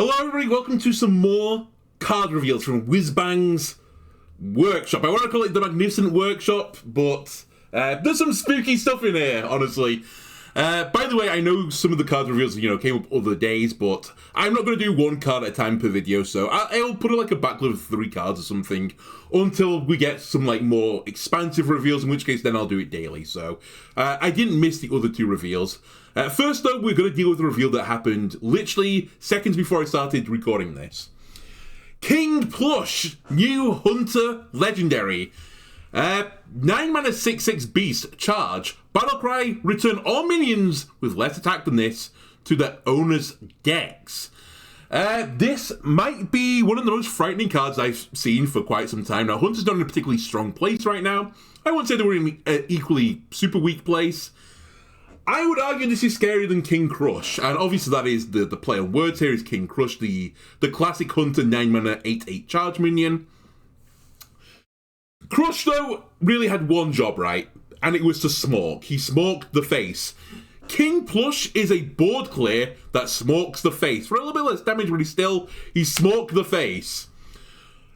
Hello everybody, welcome to some more card reveals from Whizbang's workshop. I want to call it the Magnificent Workshop, but there's some spooky stuff in here, honestly. By the way, I know some of the card reveals, came up other days, but I'm not going to do one card at a time per video, so I'll put like a backlog of 3 cards or something until we get some like more expansive reveals, in which case then I'll do it daily. So I didn't miss the other 2 reveals. First though, we're going to deal with a reveal that happened literally seconds before I started recording this. King Plush, new Hunter Legendary. 9 mana 6/6 beast, charge, battlecry, return all minions with less attack than this to their owner's decks. This might be one of the most frightening cards I've seen for quite some time now. Hunter's not in a particularly strong place right now. I wouldn't say they were in an equally super weak place. I would argue this is scarier than King Crush, and obviously that is the play on words here is King Crush, the classic Hunter 9 mana 8/8 charge minion. Crush, though, really had one job, right? And it was to smork. He smorked the face. King Plush is a board clear that smorks the face. For a little bit less damage, but he smorked the face.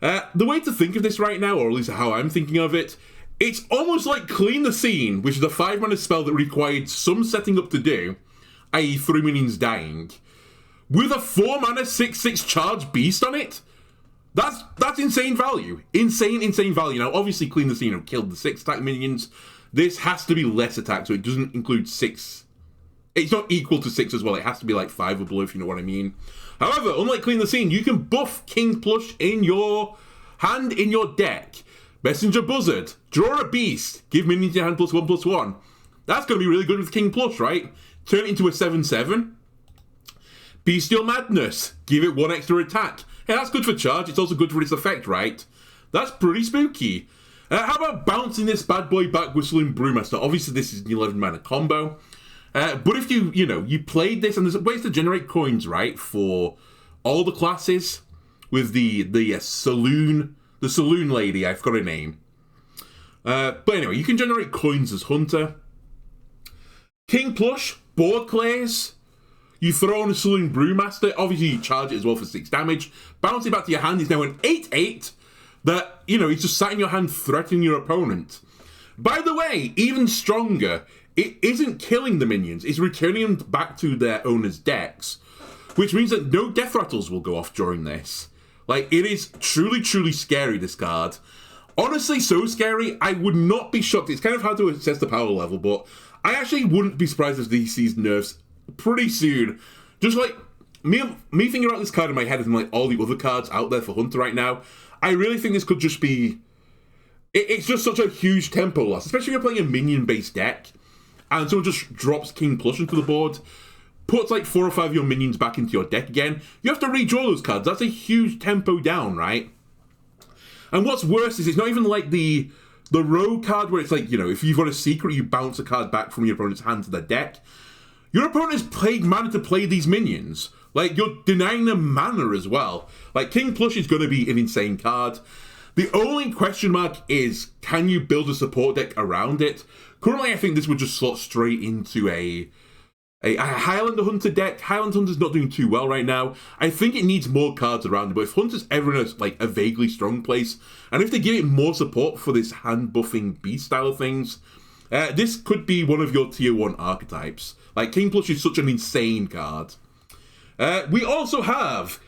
The way to think of this right now, or at least how I'm thinking of it, it's almost like Clean the Scene, which is a 5 mana spell that required some setting up to do, i.e. 3 minions dying, with a 4 mana 6/6 charge beast on it. That's insane value. Insane value. Now, obviously, Clean the Scene killed the 6 attack minions. This has to be less attack, so it doesn't include 6. It's not equal to 6 as well. It has to be like 5 or below, if you know what I mean. However, unlike Clean the Scene, you can buff King Plush in your hand, in your deck. Messenger Buzzard, draw a beast, give minions to your hand +1/+1. That's going to be really good with King Plush, right? Turn it into a 7/7. Bestial Madness, give it 1 extra attack. Hey, that's good for charge. It's also good for its effect, right? That's pretty spooky. How about bouncing this bad boy back with Saloon Brewmaster? Obviously, this is an 11 mana combo. But if you played this, and there's ways to generate coins, right, for all the classes with the Saloon Lady, I forgot her name. But anyway, you can generate coins as Hunter. King Plush, board clears. You throw on a Saloon Brewmaster, obviously you charge it as well for 6 damage. Bounce it back to your hand is now an 8/8 that, it's just sat in your hand threatening your opponent. By the way, even stronger, it isn't killing the minions, it's returning them back to their owner's decks, which means that no death rattles will go off during this. Like, it is truly scary, this card. Honestly, so scary, I would not be shocked. It's kind of hard to assess the power level, but I actually wouldn't be surprised if DC sees nerfs pretty soon. Just like me thinking about this card in my head and like all the other cards out there for Hunter right now, I really think this could just be it's just such a huge tempo loss, especially if you're playing a minion based deck and someone just drops King Plush into the board, puts like 4 or 5 of your minions back into your deck again. You have to redraw those cards. That's a huge tempo down, right? And what's worse is it's not even like the rogue card where it's like, if you've got a secret, you bounce a card back from your opponent's hand to their deck. Your opponent has played mana to play these minions. Like, you're denying them mana as well. Like, King Plush is going to be an insane card. The only question mark is, can you build a support deck around it? Currently, I think this would just slot straight into a Highlander Hunter deck. Highlander Hunter's not doing too well right now. I think it needs more cards around it, but if Hunter's ever in a vaguely strong place, and if they give it more support for this hand-buffing beast style of things, this could be one of your tier 1 archetypes. Like, King Plush is such an insane card. We also have,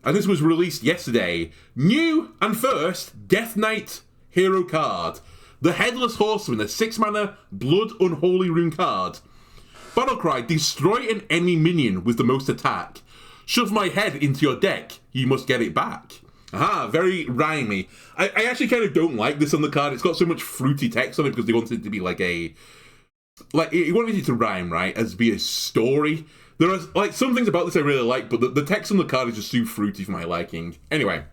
and this was released yesterday, new and first Death Knight hero card. The Headless Horseman, the 6 mana Blood Unholy Rune card. Battlecry, destroy an enemy minion with the most attack. Shove my head into your deck, you must get it back. Aha, very rhymey. I actually kind of don't like this on the card. It's got so much fruity text on it because they wanted it to be it wanted it to rhyme, right, as be a story. There are some things about this I really like, but the text on the card is just too fruity for my liking. Anyway,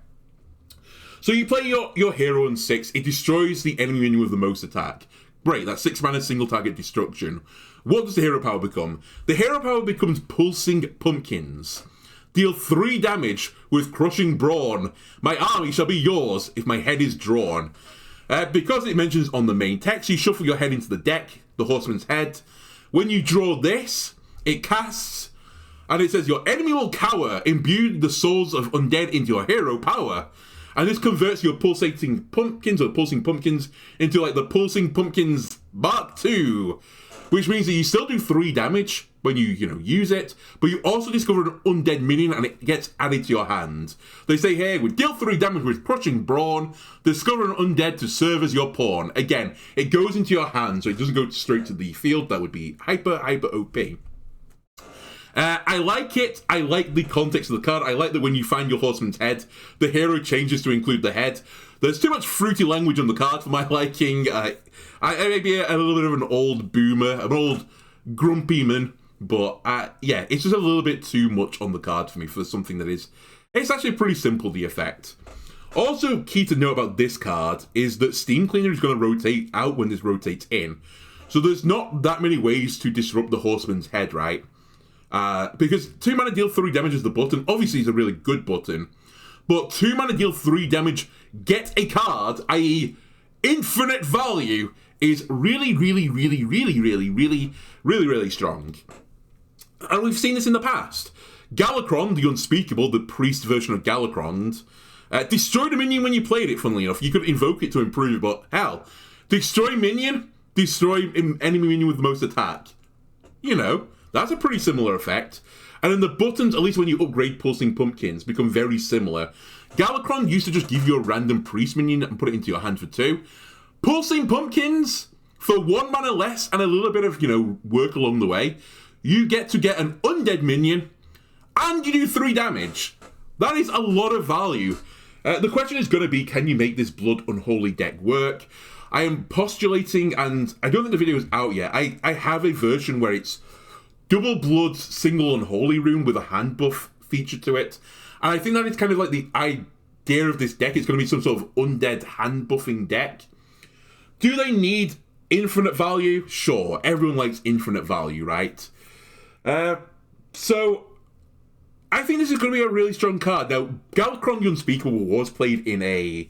so you play your hero on 6, it destroys the enemy minion with the most attack. Great, that's 6 mana single target destruction. What does the hero power become? The hero power becomes Pulsing Pumpkins. Deal 3 damage with Crushing Brawn. My army shall be yours if my head is drawn. Because it mentions on the main text, you shuffle your head into the deck, the Horseman's head. When you draw this, it casts And it says, your enemy will cower, imbue the souls of undead into your hero power. And this converts your pulsating pumpkins or pulsing pumpkins into like the pulsing pumpkins Mark II, which means that you still do 3 damage when you use it, but you also discover an undead minion and it gets added to your hand. They say here, we deal 3 damage with crushing brawn, discover an undead to serve as your pawn. Again, it goes into your hand, so it doesn't go straight to the field. That would be hyper OP. I like it. I like the context of the card. I like that when you find your horseman's head, the hero changes to include the head. There's too much fruity language on the card for my liking. I may be a little bit of an old boomer, an old grumpy man, but yeah, it's just a little bit too much on the card for me for something that is... It's actually pretty simple, the effect. Also, key to note about this card is that Steam Cleaner is going to rotate out when this rotates in. So there's not that many ways to disrupt the horseman's head, right? Because 2 mana deal 3 damage is the button. Obviously, it's a really good button. But 2 mana deal 3 damage, get a card, i.e. infinite value, is really strong. And we've seen this in the past. Galakron, the Unspeakable, the priest version of Galakron, destroyed a minion when you played it, funnily enough. You could invoke it to improve it, but hell, destroy minion, destroy enemy minion with the most attack. That's a pretty similar effect. And then the buttons, at least when you upgrade Pulsing Pumpkins, become very similar. Galakron used to just give you a random priest minion and put it into your hand for 2. Pulsing Pumpkins, for 1 mana less and a little bit of, work along the way, you get an undead minion, and you do 3 damage. That is a lot of value. The question is going to be, can you make this Blood Unholy deck work? I am postulating, and I don't think the video is out yet. I have a version where it's double blood, single unholy rune with a hand buff feature to it. And I think that is kind of like the idea of this deck. It's going to be some sort of undead hand buffing deck. Do they need infinite value? Sure, everyone likes infinite value, right? So, I think this is going to be a really strong card. Now, Galakron the Unspeakable was played in a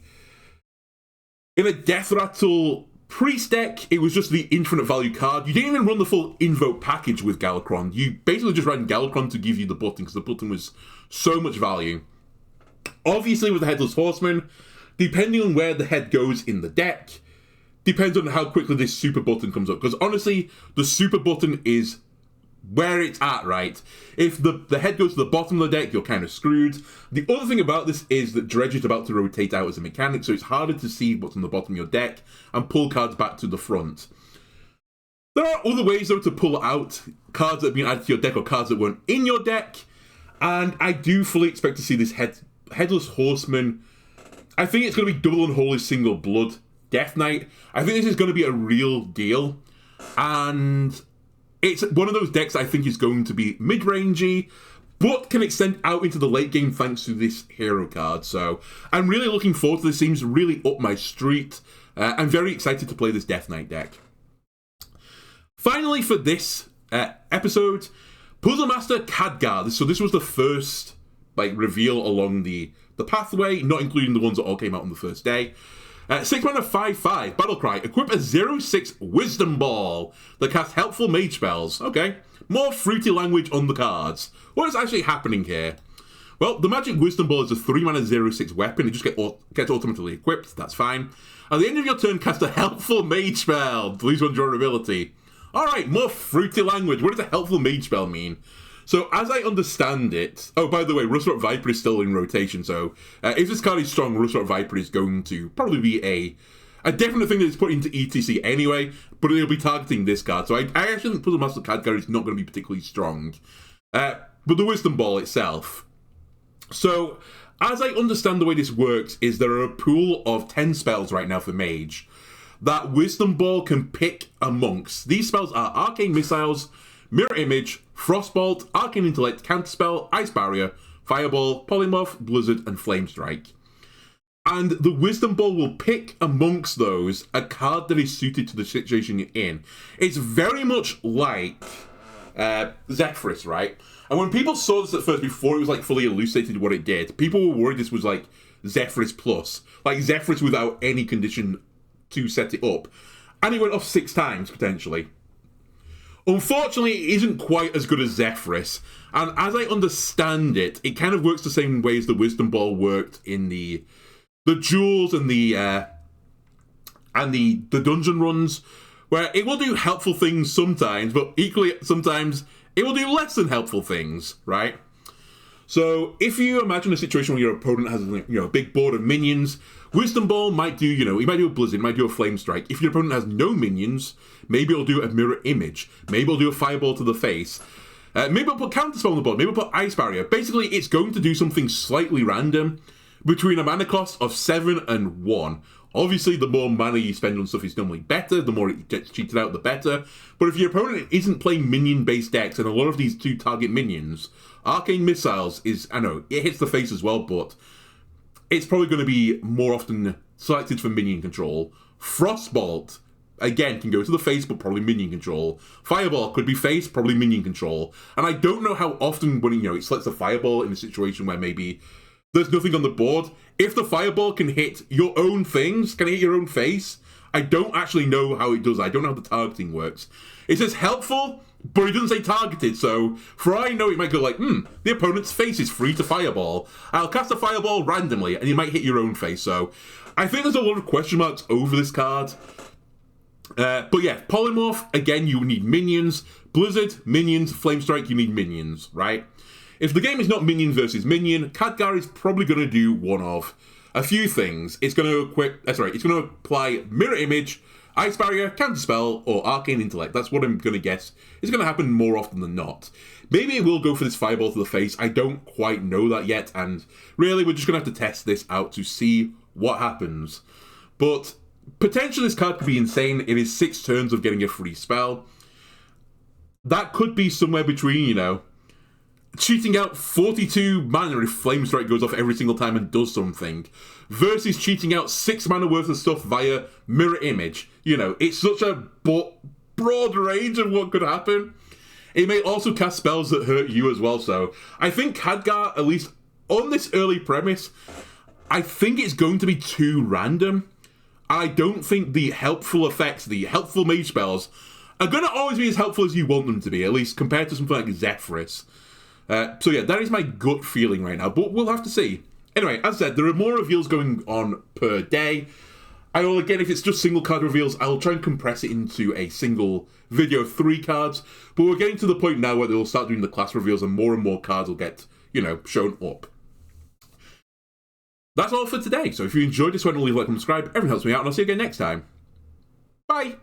Death Rattle Priest deck. It was just the infinite value card. You didn't even run the full invoke package with Galakron. You basically just ran Galakron to give you the button, because the button was so much value. Obviously, with the Headless Horseman, depending on where the head goes in the deck, depends on how quickly this super button comes up. Because honestly, the super button is where it's at, right? If the head goes to the bottom of the deck, you're kind of screwed. The other thing about this is that Dredge is about to rotate out as a mechanic, so it's harder to see what's on the bottom of your deck and pull cards back to the front. There are other ways, though, to pull out cards that have been added to your deck or cards that weren't in your deck, and I do fully expect to see this Headless Horseman. I think it's going to be double unholy single blood Death Knight. I think this is going to be a real deal, and it's one of those decks I think is going to be mid-rangey, but can extend out into the late game thanks to this hero card. So I'm really looking forward to this. Seems really up my street. I'm very excited to play this Death Knight deck. Finally, for this episode, Puzzle Master Khadgar. So this was the first reveal along the pathway, not including the ones that all came out on the first day. 6 mana 5/5, Battlecry. Equip a 0/6 Wisdom Ball that casts helpful mage spells. Okay. More fruity language on the cards. What is actually happening here? Well, the Magic Wisdom Ball is a 3 mana 0/6 weapon. It just gets automatically equipped. That's fine. At the end of your turn, cast a helpful mage spell. Lose 1 durability. Alright, more fruity language. What does a helpful mage spell mean? So, as I understand it... Oh, by the way, Rustrock Viper is still in rotation, so if this card is strong, Rustrock Viper is going to probably be a definite thing that is put into ETC anyway, but it'll be targeting this card. So I actually think Puzzle Master Khadgar is not going to be particularly strong. But the Wisdom Ball itself. So, as I understand the way this works, is there are a pool of 10 spells right now for Mage that Wisdom Ball can pick amongst. These spells are Arcane Missiles, Mirror Image, Frostbolt, Arcane Intellect, Counterspell, Ice Barrier, Fireball, Polymorph, Blizzard, and Flame Strike. And the Wisdom Ball will pick amongst those a card that is suited to the situation you're in. It's very much like Zephrys, right? And when people saw this at first, before it was fully elucidated what it did, people were worried this was like Zephrys Plus. Like Zephrys without any condition to set it up. And it went off 6 times, potentially. Unfortunately, it isn't quite as good as Zephyrus, and as I understand it, it kind of works the same way as the Wisdom Ball worked in the duels and the dungeon runs, where it will do helpful things sometimes, but equally sometimes it will do less than helpful things, right? So if you imagine a situation where your opponent has a big board of minions, Wisdom Ball might do, he might do a Blizzard, might do a Flame Strike. If your opponent has no minions, maybe it'll do a Mirror Image. Maybe it'll do a Fireball to the face. Maybe it'll put Counterspell on the board. Maybe it'll put Ice Barrier. Basically, it's going to do something slightly random between a mana cost of 7 and 1. Obviously, the more mana you spend on stuff is normally better. The more it gets cheated out, the better. But if your opponent isn't playing minion-based decks, and a lot of these do target minions, Arcane Missiles is, I know, it hits the face as well, but it's probably going to be more often selected for minion control. Frostbolt, again, can go to the face, but probably minion control. Fireball could be face, probably minion control. And I don't know how often when, it selects a Fireball in a situation where maybe there's nothing on the board. If the Fireball can hit your own things, can it hit your own face? I don't actually know how it does. I don't know how the targeting works. It says helpful, but it doesn't say targeted, so for all I know, it might go like, the opponent's face is free to Fireball. I'll cast a Fireball randomly, and you might hit your own face, so I think there's a lot of question marks over this card. But yeah, Polymorph, again, you need minions. Blizzard, minions. Flame Strike, you need minions, right? If the game is not minion versus minion, Khadgar is probably going to do one of a few things. It's going to apply Mirror Image, Ice Barrier, Counterspell, or Arcane Intellect. That's what I'm going to guess is going to happen more often than not. Maybe it will go for this Fireball to the face. I don't quite know that yet, and really, we're just going to have to test this out to see what happens. But potentially, this card could be insane. It is 6 turns of getting a free spell. That could be somewhere between, cheating out 42 mana if Flame Strike goes off every single time and does something, versus cheating out 6 mana worth of stuff via Mirror Image. It's such a broad range of what could happen. It may also cast spells that hurt you as well, so I think Khadgar, at least on this early premise, I think it's going to be too random. I don't think the helpful effects, the helpful mage spells, are going to always be as helpful as you want them to be, at least compared to something like Zephyrus. So yeah, that is my gut feeling right now, but we'll have to see. Anyway, as I said, there are more reveals going on per day. I will, again, if it's just single card reveals, I'll try and compress it into a single video of 3 cards, but we're getting to the point now where they'll start doing the class reveals and more cards will get, shown up. That's all for today, so if you enjoyed this one, leave a like and subscribe. Everyone helps me out, and I'll see you again next time. Bye!